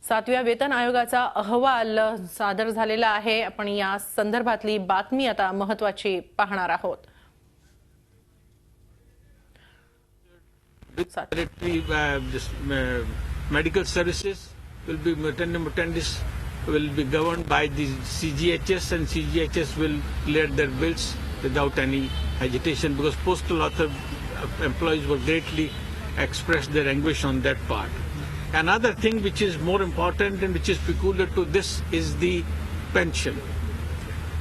7व्या वेतन आयोगाचा अहवाल सादर झालेला आहे। आपण या संदर्भातली बातमी आता महत्त्वाची पाहणार आहोत। Medical services will be governed by the CGHS, and CGHS will clear their bills without any agitation, because postal employees were greatly expressed their anguish on that part. Another thing which is more important and which is peculiar to this is the pension.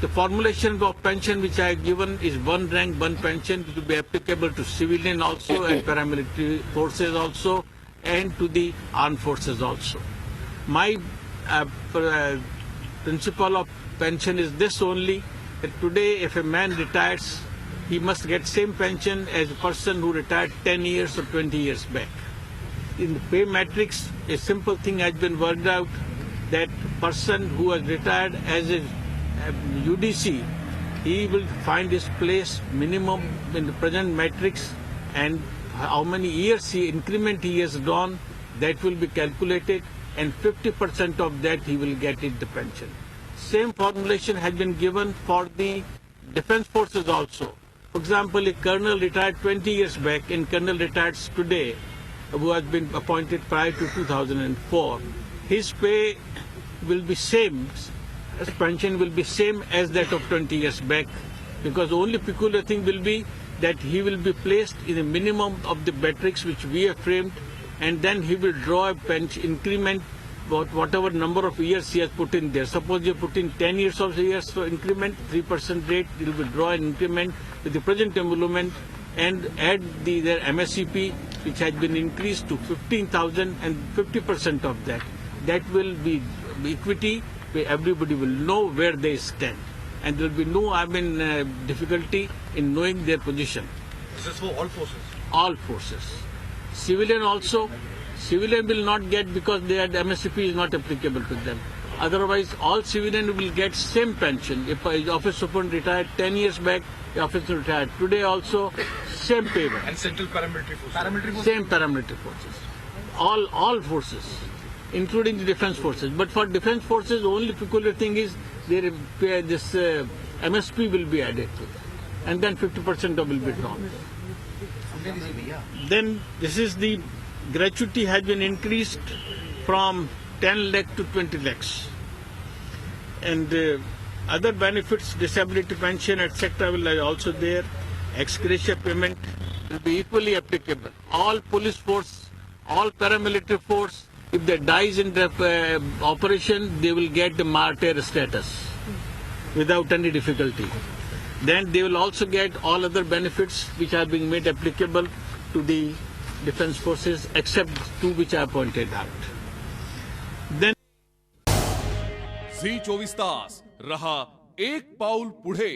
The formulation of pension which I have given is one rank, one pension, to be applicable to civilian also and paramilitary forces also, and to the armed forces also. My principle of pension is this only, that today if a man retires, he must get same pension as a person who retired 10 years or 20 years back. In the pay matrix, a simple thing has been worked out, that person who has retired as a UDC, he will find his place minimum in the present matrix, and how many years increment he has done, that will be calculated, and 50% of that he will get in the pension. Same formulation has been given for the defense forces also. For example, a colonel retired 20 years back and colonel retires today, who has been appointed prior to 2004, his pay will be same, his pension will be same as that of 20 years back, because the only peculiar thing will be that he will be placed in the minimum of the matrix which we have framed, and then he will draw a pension increment about whatever number of years he has put in there. Suppose you put in 10 years of years for increment, 3% rate, he will draw an increment with the present emolument and add their MSCP, which has been increased to 15,000, and 50% of that. That will be equity, where everybody will know where they stand, and there will be no difficulty in knowing their position. This is for all forces? All forces. Civilian also. Civilian will not get, because their MSCP is not applicable to them. Otherwise, all civilian will get same pension. If an office superintendent retired 10 years back, the officer retired today also, same payment. And central paramilitary forces? Same paramilitary forces. All forces, including the defense forces. But for defense forces, the only peculiar thing is this MSP will be added to that, and then 50% will be drawn. Then this is the gratuity has been increased from 10 lakh to 20 lakhs. And other benefits, disability pension, etc. will be also there. Ex gratia payment will be equally applicable. All police force, all paramilitary force, if they dies in the operation, they will get the martyr status without any difficulty. Then they will also get all other benefits which are being made applicable to the defense forces, except two which I pointed out. Then झी 24 तास रहा एक पाऊल पुढे.